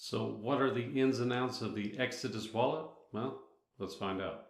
So what are the ins and outs of the Exodus wallet? Well, let's find out.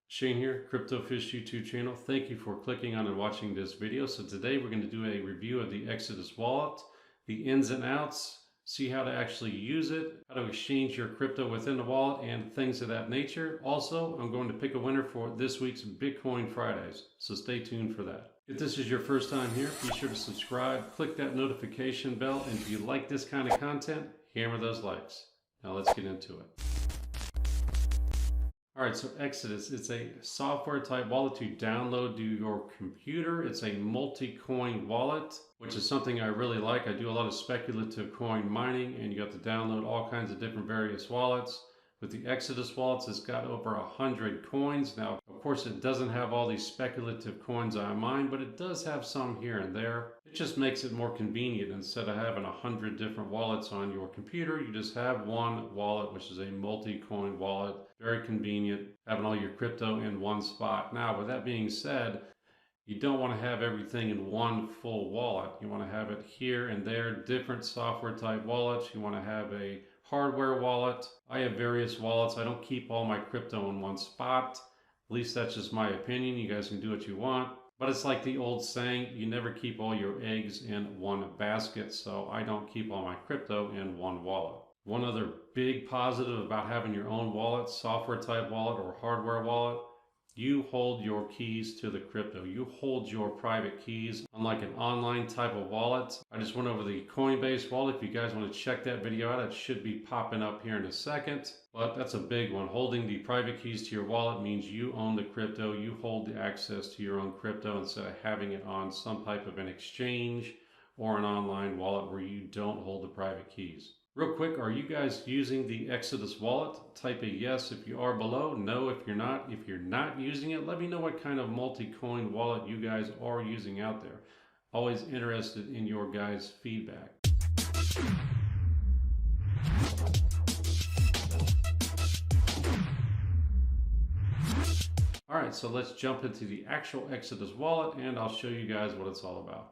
Shane here, CryptoFish YouTube channel. Thank you for clicking on and watching this video. So today we're going to do a review of the Exodus wallet, the ins and outs, see how to actually use it, how to exchange your crypto within the wallet, and things of that nature. Also, I'm going to pick a winner for this week's Bitcoin Fridays, so stay tuned for that. If this is your first time here, be sure to subscribe, click that notification bell, and if you like this kind of content, hammer those likes. Now let's get into it. Alright, so Exodus, it's a software type wallet to download to your computer. It's a multi-coin wallet, which is something I really like. I do a lot of speculative coin mining, and you have to download all kinds of different various wallets. With the Exodus wallets, it's got over 100 coins. Now, of course, it doesn't have all these speculative coins I mine, but it does have some here and there. It just makes it more convenient. Instead of having 100 different wallets on your computer, you just have one wallet, which is a multi-coin wallet. Very convenient, having all your crypto in one spot. Now, with that being said, you don't want to have everything in one full wallet. You want to have it here and there, different software type wallets. You want to have a hardware wallet. I have various wallets. I don't keep all my crypto in one spot. At least that's just my opinion. You guys can do what you want. But it's like the old saying, you never keep all your eggs in one basket. So I don't keep all my crypto in one wallet. One other big positive about having your own wallet, software type wallet or hardware wallet, you hold your keys to the crypto. You hold your private keys, unlike an online type of wallet. I just went over the Coinbase wallet. If you guys want to check that video out, it should be popping up here in a second. But that's a big one. Holding the private keys to your wallet means you own the crypto. You hold the access to your own crypto instead of having it on some type of an exchange or an online wallet where you don't hold the private keys. Real quick, are you guys using the Exodus wallet? Type a yes if you are below, no if you're not. If you're not using it, let me know what kind of multi-coin wallet you guys are using out there. Always interested in your guys' feedback. Alright, so let's jump into the actual Exodus wallet and I'll show you guys what it's all about.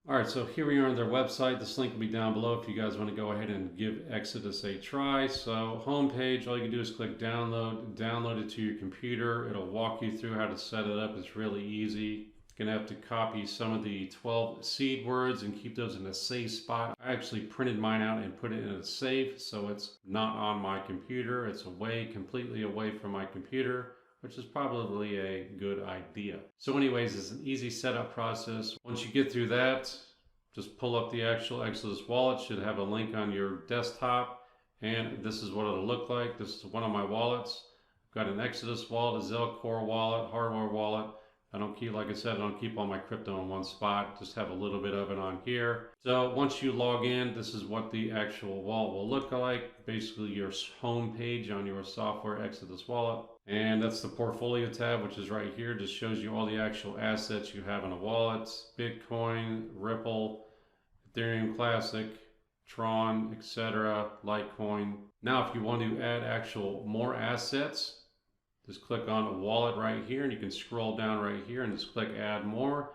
Alright, so here we are on their website. This link will be down below if you guys want to go ahead and give Exodus a try. So homepage, all you can do is click download it to your computer. It'll walk you through how to set it up. It's really easy. You're going to have to copy some of the 12 seed words and keep those in a safe spot. I actually printed mine out and put it in a safe, so it's not on my computer. It's completely away from my computer, which is probably a good idea. So anyways, it's an easy setup process. Once you get through that, just pull up the actual Exodus wallet. Should have a link on your desktop, and this is what it'll look like. This is one of my wallets. I've got an Exodus wallet, a Zelcore wallet, hardware wallet. I don't keep, like I said, I don't keep all my crypto in one spot, just have a little bit of it on here. So once you log in, this is what the actual wallet will look like. Basically your home page on your software Exodus wallet. And that's the portfolio tab, which is right here. Just shows you all the actual assets you have in a wallet. Bitcoin, Ripple, Ethereum Classic, Tron, etc., Litecoin. Now if you want to add more assets, just click on a wallet right here and you can scroll down right here and just click add more.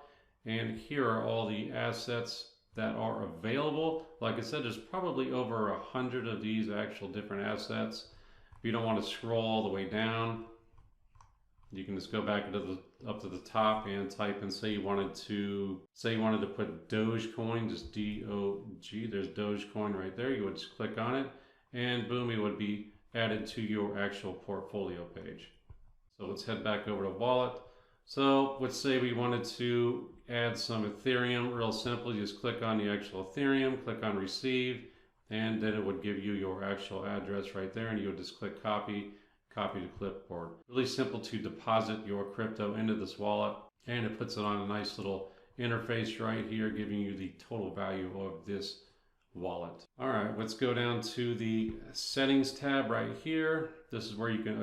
And here are all the assets that are available. Like I said, there's probably over 100 of these actual different assets. If you don't want to scroll all the way down, you can just go back up to the top and type and say you wanted to put Dogecoin, just D-O-G, there's Dogecoin right there. You would just click on it and boom, it would be added to your actual portfolio page. So let's head back over to wallet. So let's say we wanted to add some Ethereum. Real simple, you just click on the actual Ethereum, click on receive, and then it would give you your actual address right there, and you would just click copy to clipboard. Really simple to deposit your crypto into this wallet, and it puts it on a nice little interface right here, giving you the total value of this wallet. All right, let's go down to the settings tab right here. This is where you can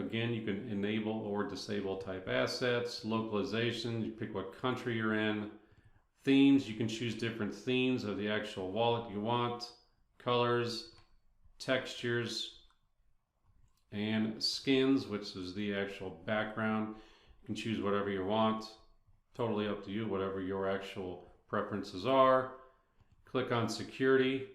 enable or disable type assets, localization, you pick what country you're in, themes, you can choose different themes of the actual wallet you want, colors, textures, and skins, which is the actual background. You can choose whatever you want. Totally up to you, whatever your actual preferences are. Click on security.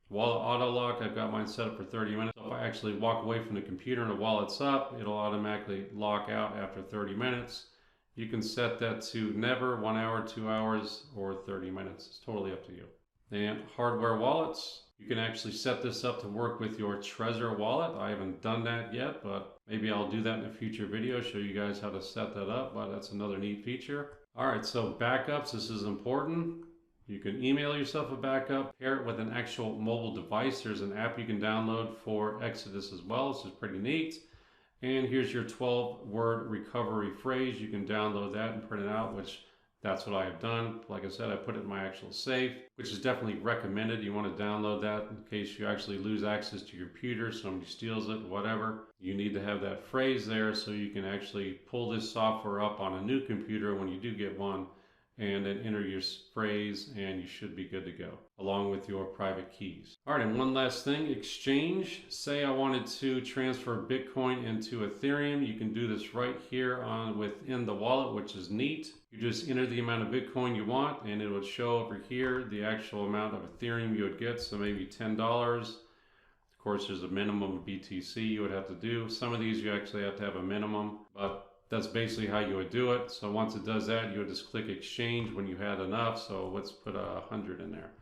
Wallet auto lock, I've got mine set up for 30 minutes. So if I actually walk away from the computer and the wallet's up, it'll automatically lock out after 30 minutes. You can set that to never, 1 hour, 2 hours, or 30 minutes. It's totally up to you. And hardware wallets, you can actually set this up to work with your Trezor wallet. I haven't done that yet, but maybe I'll do that in a future video, show you guys how to set that up, but that's another neat feature. All right, so backups, this is important. You can email yourself a backup, pair it with an actual mobile device. There's an app you can download for Exodus as well. This is pretty neat. And here's your 12-word recovery phrase. You can download that and print it out, which that's what I have done. Like I said, I put it in my actual safe, which is definitely recommended. You want to download that in case you actually lose access to your computer, somebody steals it, whatever. You need to have that phrase there so you can actually pull this software up on a new computer when you do get one, and then enter your phrase and you should be good to go, along with your private keys. All right, and one last thing, exchange. Say I wanted to transfer Bitcoin into Ethereum. You can do this right here within the wallet, which is neat. You just enter the amount of Bitcoin you want and it would show over here the actual amount of Ethereum you would get, so maybe $10. Of course, there's a minimum of BTC you would have to do. Some of these you actually have to have a minimum, but that's basically how you would do it. So once it does that, you would just click exchange when you had enough. So let's put 100 in there.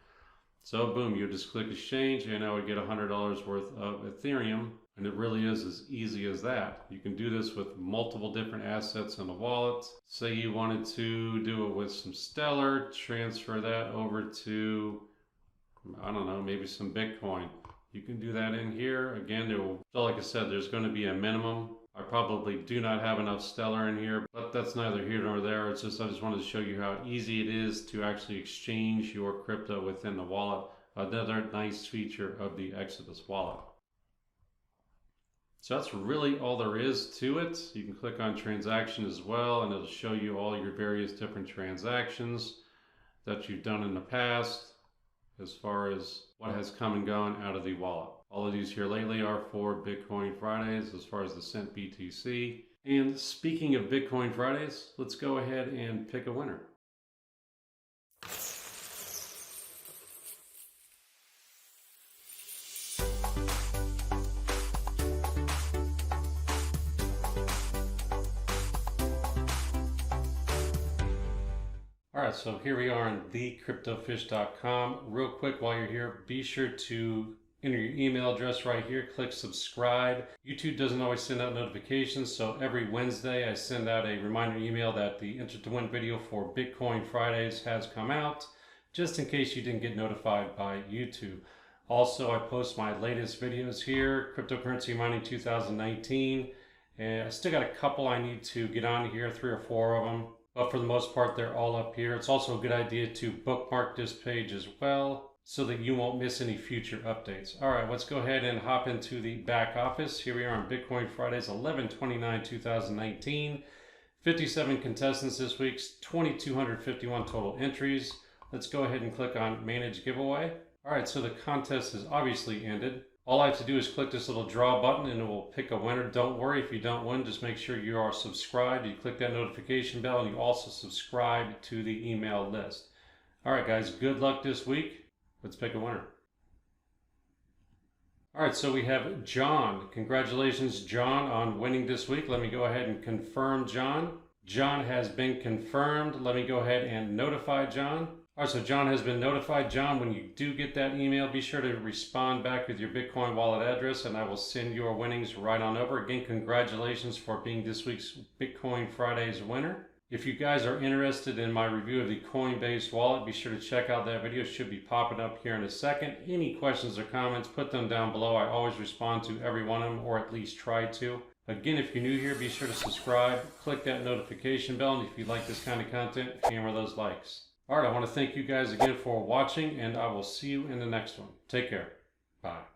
So boom, you just click exchange and I would get $100 worth of Ethereum. And it really is as easy as that. You can do this with multiple different assets in the wallet. Say you wanted to do it with some Stellar, transfer that over to, I don't know, maybe some Bitcoin. You can do that in here. Again, so like I said, there's going to be a minimum. I probably do not have enough Stellar in here, but that's neither here nor there. It's just I just wanted to show you how easy it is to actually exchange your crypto within the wallet. Another nice feature of the Exodus wallet. So that's really all there is to it. You can click on transaction as well and it'll show you all your various different transactions that you've done in the past as far as what has come and gone out of the wallet. All of these here lately are for Bitcoin Fridays as far as the cent BTC. And speaking of Bitcoin Fridays, let's go ahead and pick a winner. Alright, so here we are on thecryptofish.com. Real quick while you're here, be sure to enter your email address right here, click subscribe. YouTube doesn't always send out notifications, so every Wednesday I send out a reminder email that the Enter to Win video for Bitcoin Fridays has come out, just in case you didn't get notified by YouTube. Also, I post my latest videos here, Cryptocurrency Mining 2019, and I still got a couple I need to get on here, 3 or 4 of them. But for the most part, they're all up here. It's also a good idea to bookmark this page as well so that you won't miss any future updates. All right, let's go ahead and hop into the back office. Here we are on Bitcoin Fridays, 11/29/2019. 57 contestants this week, 2,251 total entries. Let's go ahead and click on Manage Giveaway. All right, so the contest has obviously ended. All I have to do is click this little draw button and it will pick a winner. Don't worry if you don't win, just make sure you are subscribed. You click that notification bell and you also subscribe to the email list. All right, guys, good luck this week. Let's pick a winner. All right, so we have John. Congratulations, John, on winning this week. Let me go ahead and confirm John. John has been confirmed. Let me go ahead and notify John. All right, so John has been notified. John, when you do get that email, be sure to respond back with your Bitcoin wallet address and I will send your winnings right on over. Again, congratulations for being this week's Bitcoin Fridays winner. If you guys are interested in my review of the Coinbase wallet, be sure to check out that video. It should be popping up here in a second. Any questions or comments, put them down below. I always respond to every one of them, or at least try to. Again, if you're new here, be sure to subscribe, click that notification bell, and if you like this kind of content, hammer those likes. All right, I want to thank you guys again for watching, and I will see you in the next one. Take care. Bye.